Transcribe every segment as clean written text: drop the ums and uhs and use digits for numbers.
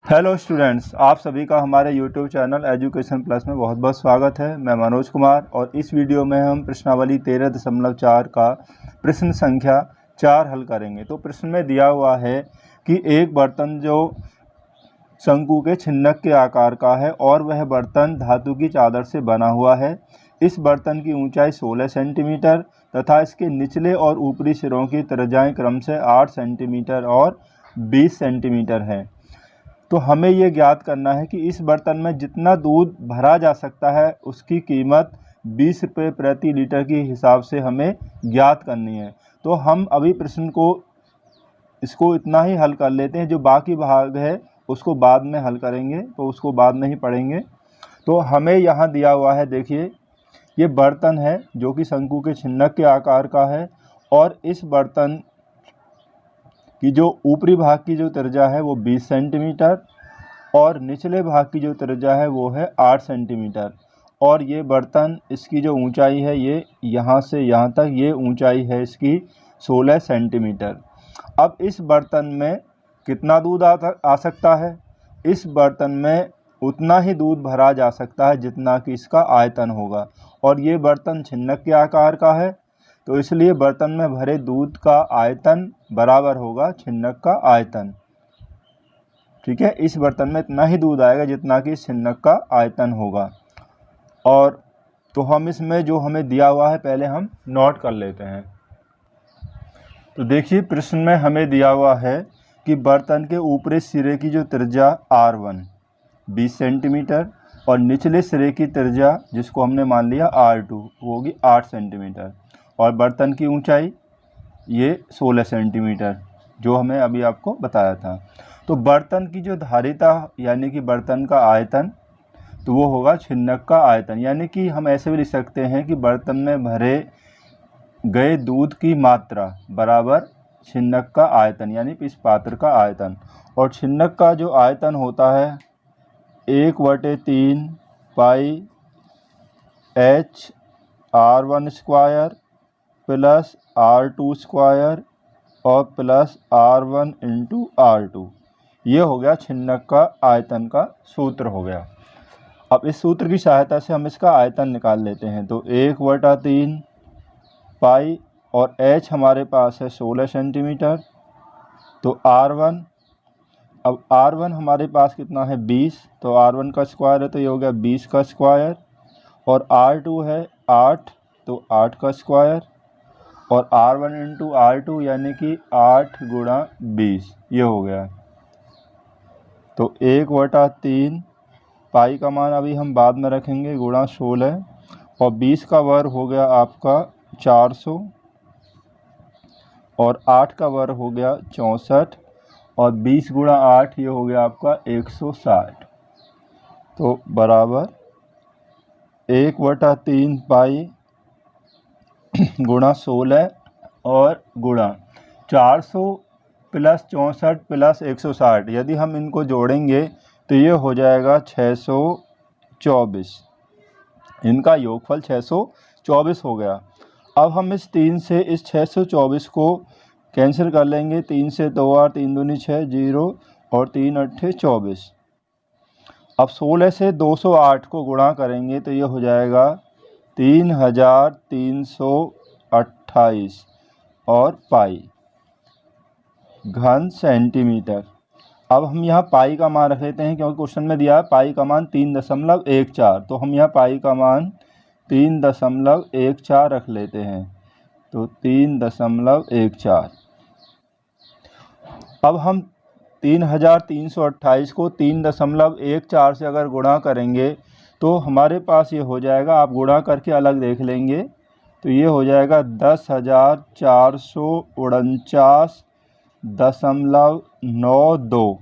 Hello students, आप सभी का हमारे यूट्यूब चैनल एजुकेशन प्लस में बहुत बहुत स्वागत है। मैं मनोज कुमार और इस वीडियो में हम प्रश्नावली 13.4 का प्रश्न संख्या 4 हल करेंगे। तो प्रश्न में दिया हुआ है कि एक बर्तन जो शंकु के छिन्नक के आकार का है और वह बर्तन धातु की चादर से बना हुआ है। इस बर्तन की ऊंचाई 16 सेंटीमीटर तथा इसके निचले और ऊपरी सिरों की त्रिज्याएं क्रमशः 8 सेंटीमीटर और 20 सेंटीमीटर है। तो हमें ये ज्ञात करना है कि इस बर्तन में जितना दूध भरा जा सकता है उसकी कीमत 20 रुपये प्रति लीटर के हिसाब से हमें ज्ञात करनी है। तो हम अभी प्रश्न को इसको इतना ही हल कर लेते हैं, जो बाकी भाग है उसको बाद में हल करेंगे, तो उसको बाद में ही पढ़ेंगे। तो हमें यहाँ दिया हुआ है, देखिए ये बर्तन है जो कि शंकु के छिन्नक के आकार का है और इस बर्तन कि जो ऊपरी भाग की जो त्रिज्या है वो 20 सेंटीमीटर और निचले भाग की जो त्रिज्या है वो है 8 सेंटीमीटर और ये बर्तन इसकी जो ऊंचाई है ये यहाँ से यहाँ तक ये ऊंचाई है इसकी 16 सेंटीमीटर। अब इस बर्तन में कितना दूध आ सकता है? इस बर्तन में उतना ही दूध भरा जा सकता है जितना कि इसका आयतन होगा और ये बर्तन छिन्नक के आकार का है, तो इसलिए बर्तन में भरे दूध का आयतन बराबर होगा छिन्नक का आयतन। ठीक है, इस बर्तन में इतना ही दूध आएगा जितना कि छिन्नक का आयतन होगा। और तो हम इसमें जो हमें दिया हुआ है पहले हम नोट कर लेते हैं। तो देखिए प्रश्न में हमें दिया हुआ है कि बर्तन के ऊपरी सिरे की जो त्रिज्या R1 20 सेंटीमीटर और निचले सिरे की त्रिज्या जिसको हमने मान लिया R2 वो होगी 8 सेंटीमीटर और बर्तन की ऊंचाई ये 16 सेंटीमीटर जो हमें अभी आपको बताया था। तो बर्तन की जो धारिता यानी कि बर्तन का आयतन तो वो होगा छिन्नक का आयतन, यानी कि हम ऐसे भी लिख सकते हैं कि बर्तन में भरे गए दूध की मात्रा बराबर छिन्नक का आयतन यानी इस पात्र का आयतन। और छिन्नक का जो आयतन होता है 1/3 पाई H R1 square plus R2 square और प्लस R1 इंटू R2, ये हो गया छिन्नक का आयतन का सूत्र हो गया। अब इस सूत्र की सहायता से हम इसका आयतन निकाल लेते हैं। तो 1/3 पाई और H हमारे पास है 16 सेंटीमीटर, तो R1, अब R1 हमारे पास कितना है 20, तो R1 का स्क्वायर है तो ये हो गया 20 का स्क्वायर और R2 है 8, तो 8 का स्क्वायर और R1 इंटू R2 यानी कि 8 गुणा 20, ये हो गया। तो 1/3 पाई का मान अभी हम बाद में रखेंगे गुणा 16 और 20 का वर्ग हो गया आपका 400 और 8 का वर्ग हो गया 64 और 20 गुणा 8 ये हो गया आपका 160, तो बराबर 1/3 पाई गुणा 16 और गुणा 400 प्लस 64 प्लस 160, यदि हम इनको जोड़ेंगे तो ये हो जाएगा 624, इनका योगफल 624 हो गया। अब हम इस 3 से इस 624 को कैंसिल कर लेंगे, 3 से 2 और 3 दूनी 6, 0 और 3 अट्ठे 24। अब 16 से 208 को गुणा करेंगे तो ये हो जाएगा 3328 और पाई घन सेंटीमीटर। अब हम यहाँ पाई का मान रख लेते हैं क्योंकि क्वेश्चन में दिया है पाई का मान 3.14, तो हम यहाँ पाई का मान 3.14 रख लेते हैं, तो 3.14। अब हम 3328 को 3.14 से अगर गुणा करेंगे तो हमारे पास ये हो जाएगा, आप गुणा करके अलग देख लेंगे तो ये हो जाएगा 10,449.92,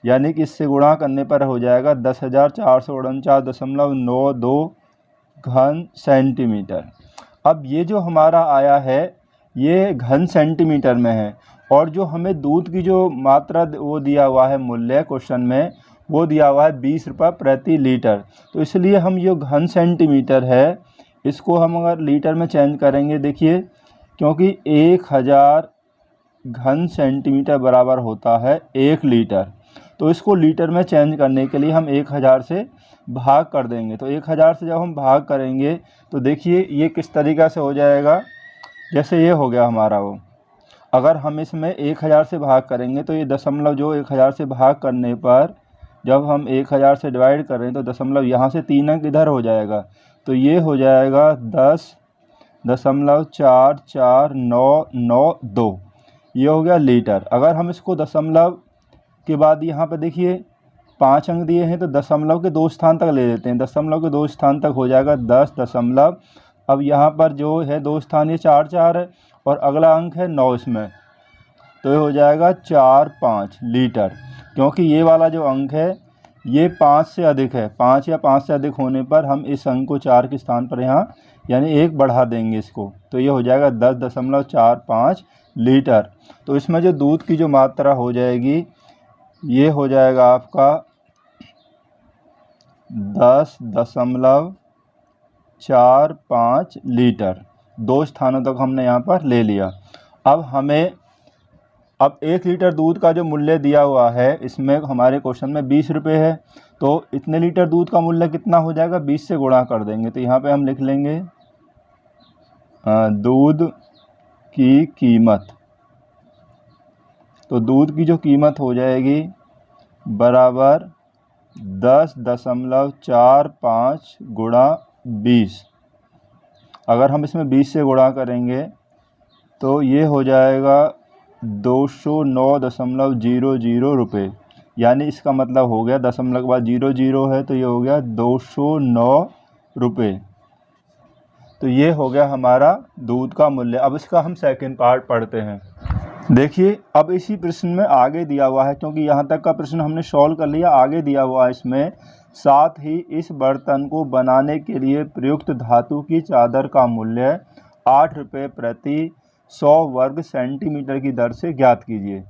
यानी कि इससे गुणा करने पर हो जाएगा 10,449.92 घन सेंटीमीटर। अब ये जो हमारा आया है ये घन सेंटीमीटर में है और जो हमें दूध की जो मात्रा वो दिया हुआ है मूल्य क्वेश्चन में वो दिया हुआ है 20 रुपये प्रति लीटर, तो इसलिए हम ये घन सेंटीमीटर है इसको हम अगर लीटर में चेंज करेंगे, देखिए क्योंकि 1000 घन सेंटीमीटर बराबर होता है 1 लीटर, तो इसको लीटर में चेंज करने के लिए हम 1000 से भाग कर देंगे। तो 1000 से जब हम भाग करेंगे तो देखिए ये किस तरीक़ा से हो जाएगा, जैसे ये हो गया हमारा वो। अगर हम इसमें 1000 से भाग करेंगे तो ये दशमलव जो 1000 से भाग करने पर जब हम 1000 से डिवाइड कर रहे हैं तो दशमलव यहाँ से 3 अंक इधर हो जाएगा, तो ये हो जाएगा 10.449992, ये हो गया लीटर। अगर हम इसको दशमलव के बाद यहाँ पे देखिए 5 अंक दिए हैं तो दशमलव के 2 स्थान तक ले लेते हैं, दशमलव के 2 स्थान तक हो जाएगा 10 दशमलव, अब यहाँ पर जो है 2 स्थान ये 4 है और अगला अंक है 9 इसमें, तो ये हो जाएगा 45 लीटर। क्योंकि ये वाला जो अंक है ये 5 से अधिक है, 5 या 5 से अधिक होने पर हम इस अंक को 4 के स्थान पर यहाँ यानी 1 बढ़ा देंगे इसको, तो ये हो जाएगा 10.45 लीटर। तो इसमें जो दूध की जो मात्रा हो जाएगी ये हो जाएगा आपका 10.45 लीटर। 2 स्थानों तक हमने यहाँ पर ले लिया। अब 1 लीटर दूध का जो मूल्य दिया हुआ है इसमें हमारे क्वेश्चन में 20 रुपये है, तो इतने लीटर दूध का मूल्य कितना हो जाएगा, 20 से गुणा कर देंगे। तो यहाँ पे हम लिख लेंगे दूध की कीमत, तो दूध की जो कीमत हो जाएगी बराबर 10.45 गुणा 20। अगर हम इसमें 20 से गुणा करेंगे तो ये हो जाएगा 209.00 रुपये, यानी इसका मतलब हो गया दशमलव के बाद 00 है तो ये हो गया 209 रुपये। तो ये हो गया हमारा दूध का मूल्य। अब इसका हम सेकंड पार्ट पढ़ते हैं। देखिए अब इसी प्रश्न में आगे दिया हुआ है, क्योंकि यहाँ तक का प्रश्न हमने सॉल्व कर लिया, आगे दिया हुआ है इसमें, साथ ही इस बर्तन को बनाने के लिए प्रयुक्त धातु की चादर का मूल्य 8 रुपये प्रति 100 वर्ग सेंटीमीटर की दर से ज्ञात कीजिए।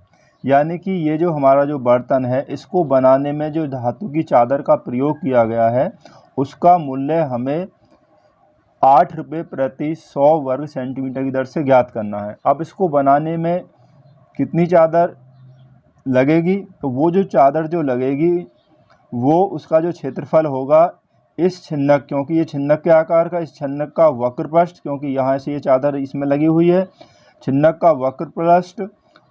यानी कि ये जो हमारा जो बर्तन है इसको बनाने में जो धातु की चादर का प्रयोग किया गया है उसका मूल्य हमें 8 रुपये प्रति 100 वर्ग सेंटीमीटर की दर से ज्ञात करना है। अब इसको बनाने में कितनी चादर लगेगी, तो वो जो चादर जो लगेगी वो उसका जो क्षेत्रफल होगा इस छिन्नक, क्योंकि ये छिन्नक के आकार का, इस छिन्नक का वक्रपृष्ठ, क्योंकि यहाँ से ये चादर इसमें लगी हुई है, छिन्नक का वक्रपृष्ठ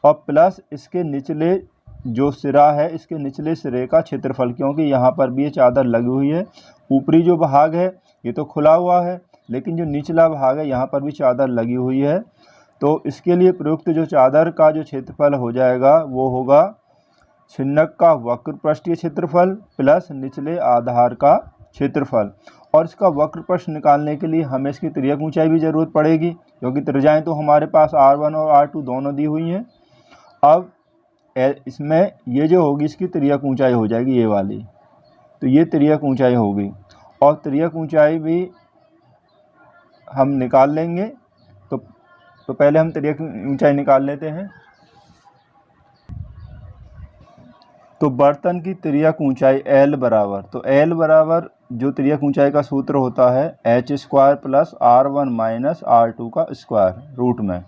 और प्लस इसके निचले जो सिरा है इसके निचले सिरे का क्षेत्रफल, क्योंकि यहाँ पर भी ये चादर लगी हुई है। ऊपरी जो भाग है ये तो खुला हुआ है, लेकिन जो निचला भाग है यहाँ पर भी चादर लगी हुई है। तो इसके लिए प्रयुक्त जो चादर का जो क्षेत्रफल हो जाएगा वो होगा छिन्नक का वक्रपृष्ठीय क्षेत्रफल प्लस निचले आधार का क्षेत्रफल। और इसका वक्रपृष्ठ निकालने के लिए हमें इसकी तिर्यक ऊंचाई भी ज़रूरत पड़ेगी, क्योंकि त्रिज्याएँ तो हमारे पास R1 और R2 दोनों दी हुई हैं। अब इसमें ये जो होगी इसकी तिर्यक ऊंचाई हो जाएगी ये वाली, तो ये तिर्यक ऊंचाई होगी और तिर्यक ऊंचाई भी हम निकाल लेंगे। तो पहले हम तिर्यक ऊंचाई निकाल लेते हैं। तो बर्तन की तिर्यक ऊंचाई L बराबर, तो L बराबर जो तिर्यक ऊंचाई का सूत्र होता है h² plus R1 minus R2 का स्क्वायर रूट में।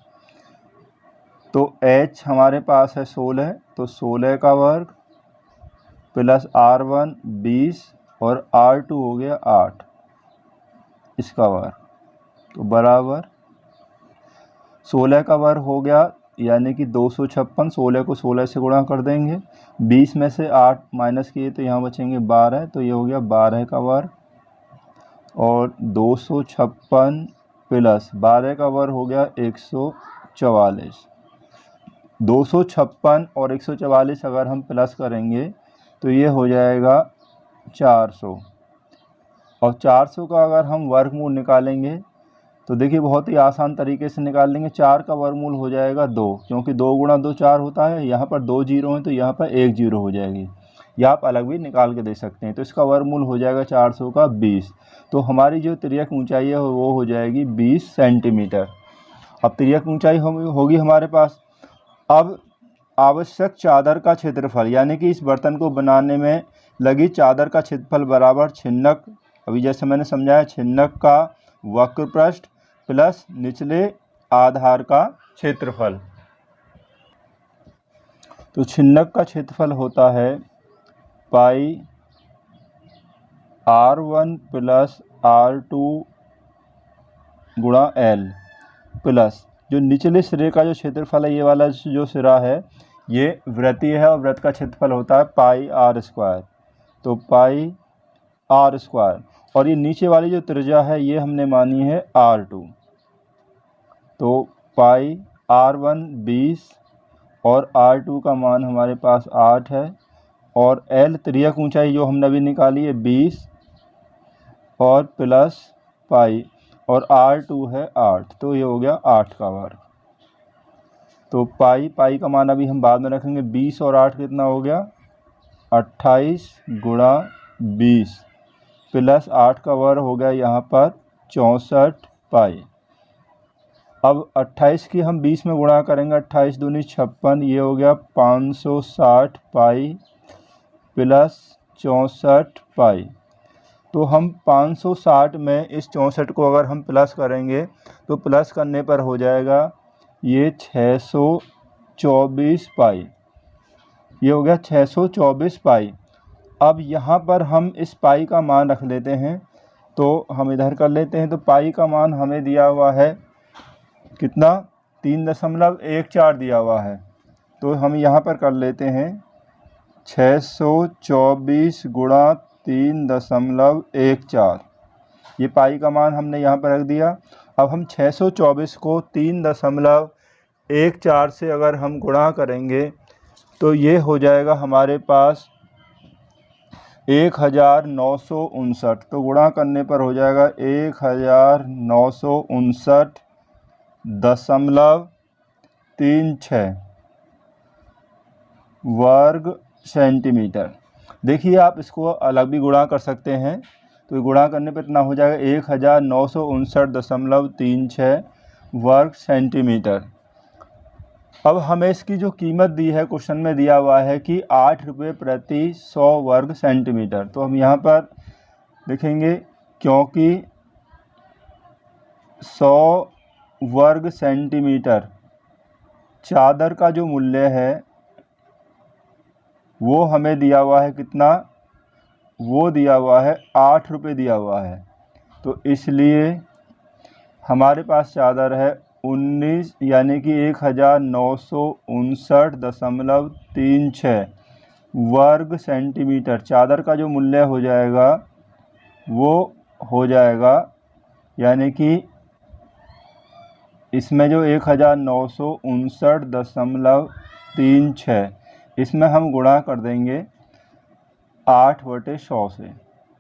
तो h हमारे पास है 16, तो 16 का वर्ग प्लस R1 20 और R2 हो गया 8 इसका वर्ग, तो बराबर 16 का वर्ग हो गया यानी कि 256। 16 को 16 से गुणा कर देंगे, 20 में से 8 माइनस किए तो यहाँ बचेंगे 12, तो ये हो गया 12 का वर्ग और 256 प्लस 12 का वर्ग हो गया 144। 256 और 144 अगर हम प्लस करेंगे तो ये हो जाएगा 400 और 400 का अगर हम वर्गमूल निकालेंगे तो देखिए बहुत ही आसान तरीके से निकाल लेंगे। 4 का वर्गमूल हो जाएगा 2, क्योंकि 2 गुणा 2 4 होता है। यहाँ पर 2 जीरो हैं तो यहाँ पर 1 जीरो हो जाएगी, या आप अलग भी निकाल के दे सकते हैं। तो इसका वर्गमूल हो जाएगा 400 का 20। तो हमारी जो तिर्यक ऊंचाई है वो हो जाएगी 20 सेंटीमीटर। अब तिर्यक ऊंचाई होगी हमारे पास। अब आवश्यक चादर का क्षेत्रफल, यानी कि इस बर्तन को बनाने में लगी चादर का क्षेत्रफल बराबर छिन्नक, अभी जैसे मैंने समझाया, छिन्नक का वक्रपृष्ठ प्लस निचले आधार का क्षेत्रफल। तो छिन्नक का क्षेत्रफल होता है पाई R1 प्लस R2 गुणा L प्लस जो निचले सिरे का जो क्षेत्रफल है, ये वाला जो सिरा है ये वृत्तीय है और वृत्त का क्षेत्रफल होता है पाई R स्क्वायर, तो पाई R स्क्वायर, और ये नीचे वाली जो त्रिज्या है ये हमने मानी है R2, तो पाई R1 20 और R2 का मान हमारे पास 8 है, और L तिर्यक ऊंचाई जो हमने अभी निकाली है 20 और प्लस पाई, और R2 है 8, तो ये हो गया 8 का वर्ग। तो पाई का मान अभी हम बाद में रखेंगे। 20 और 8 कितना हो गया 28 गुणा 20 प्लस 8 का वर्ग हो गया यहाँ पर 64 पाई। अब 28 की हम 20 में गुणा करेंगे, 28 दूनी 56, ये हो गया 560 पाई प्लस 64 पाई। तो हम 560 में इस 64 को अगर हम प्लस करेंगे तो प्लस करने पर हो जाएगा ये 624 पाई, ये हो गया 624 पाई। अब यहाँ पर हम इस पाई का मान रख लेते हैं, तो हम इधर कर लेते हैं। तो पाई का मान हमें दिया हुआ है कितना 3.14 दिया हुआ है, तो हम यहाँ पर कर लेते हैं 624 गुणा 3.14, ये पाई का मान हमने यहाँ पर रख दिया। अब हम 624 को 3.14 से अगर हम गुणा करेंगे तो ये हो जाएगा हमारे पास 1959, तो गुणा करने पर हो जाएगा 1959.36 वर्ग सेंटीमीटर। देखिए आप इसको अलग भी गुणा कर सकते हैं, तो गुणा करने पर इतना हो जाएगा 1959.36 वर्ग सेंटीमीटर। अब हमें इसकी जो कीमत दी है, क्वेश्चन में दिया हुआ है कि 8 रुपये प्रति 100 वर्ग सेंटीमीटर, तो हम यहाँ पर लिखेंगे क्योंकि 100 वर्ग सेंटीमीटर चादर का जो मूल्य है वो हमें दिया हुआ है कितना, वो दिया हुआ है 8 रुपये दिया हुआ है, तो इसलिए हमारे पास चादर है 19 यानी कि 1959.36 वर्ग सेंटीमीटर। चादर का जो मूल्य हो जाएगा वो हो जाएगा यानी कि इसमें जो 1959.36 इसमें हम गुणा कर देंगे 8/100 से,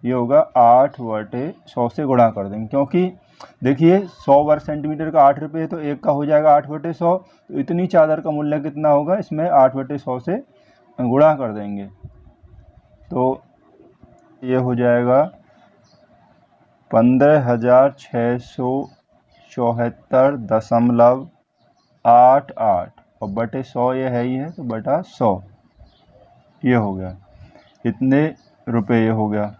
ये होगा 8/100 से गुणा कर देंगे, क्योंकि देखिए 100 वर्ग सेंटीमीटर का 8 रुपये है, तो एक का हो जाएगा 8/100, तो इतनी चादर का मूल्य कितना होगा, इसमें 8/100 से गुणा कर देंगे, तो ये हो जाएगा 15,674.88 और बटे 100 ये है ही है, तो बटा 100 ये हो गया, इतने रुपए ये हो गया।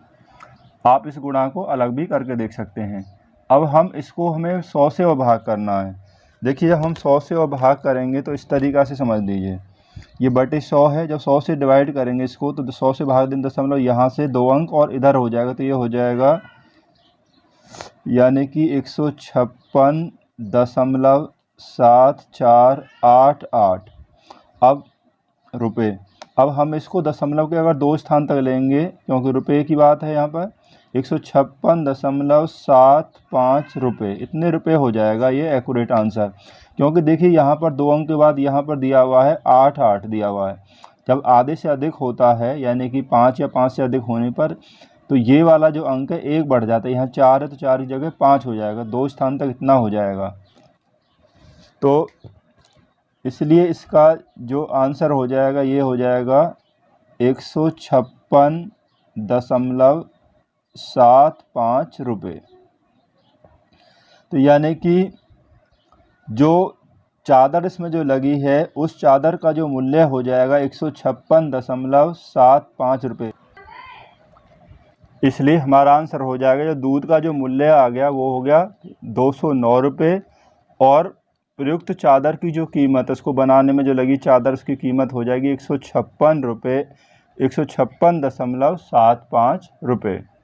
आप इस गुणा को अलग भी करके देख सकते हैं। अब हमें 100 से भाग करना है। देखिए जब हम 100 से भाग करेंगे तो इस तरीक़ा से समझ लीजिए, ये बटे 100 है, जब 100 से डिवाइड करेंगे इसको तो 100 से भाग दें दशमलव, यहाँ से 2 अंक और इधर हो जाएगा, तो ये हो जाएगा यानी कि 156.7488 अब रुपये। अब हम इसको दशमलव के अगर 2 स्थान तक लेंगे, क्योंकि रुपये की बात है यहाँ पर, 156.75 रुपये, इतने रुपये हो जाएगा ये एक्यूरेट आंसर। क्योंकि देखिए यहाँ पर 2 अंक के बाद यहाँ पर दिया हुआ है 8 दिया हुआ है, जब आधे से अधिक होता है यानी कि 5 या 5 से अधिक होने पर तो ये वाला जो अंक है 1 बढ़ जाता है, यहाँ 4 है तो 4 की जगह 5 हो जाएगा, 2 स्थान तक इतना हो जाएगा। तो इसलिए इसका जो आंसर हो जाएगा ये हो जाएगा 156.75 रुपये। तो यानी कि जो चादर इसमें जो लगी है उस चादर का जो मूल्य हो जाएगा 156.75 रुपये। इसलिए हमारा आंसर हो जाएगा, जो दूध का जो मूल्य आ गया वो हो गया 209 रुपये, और प्रयुक्त चादर की जो कीमत, उसको बनाने में जो लगी चादर, उसकी कीमत हो जाएगी 156 रुपये 156.75 रुपये।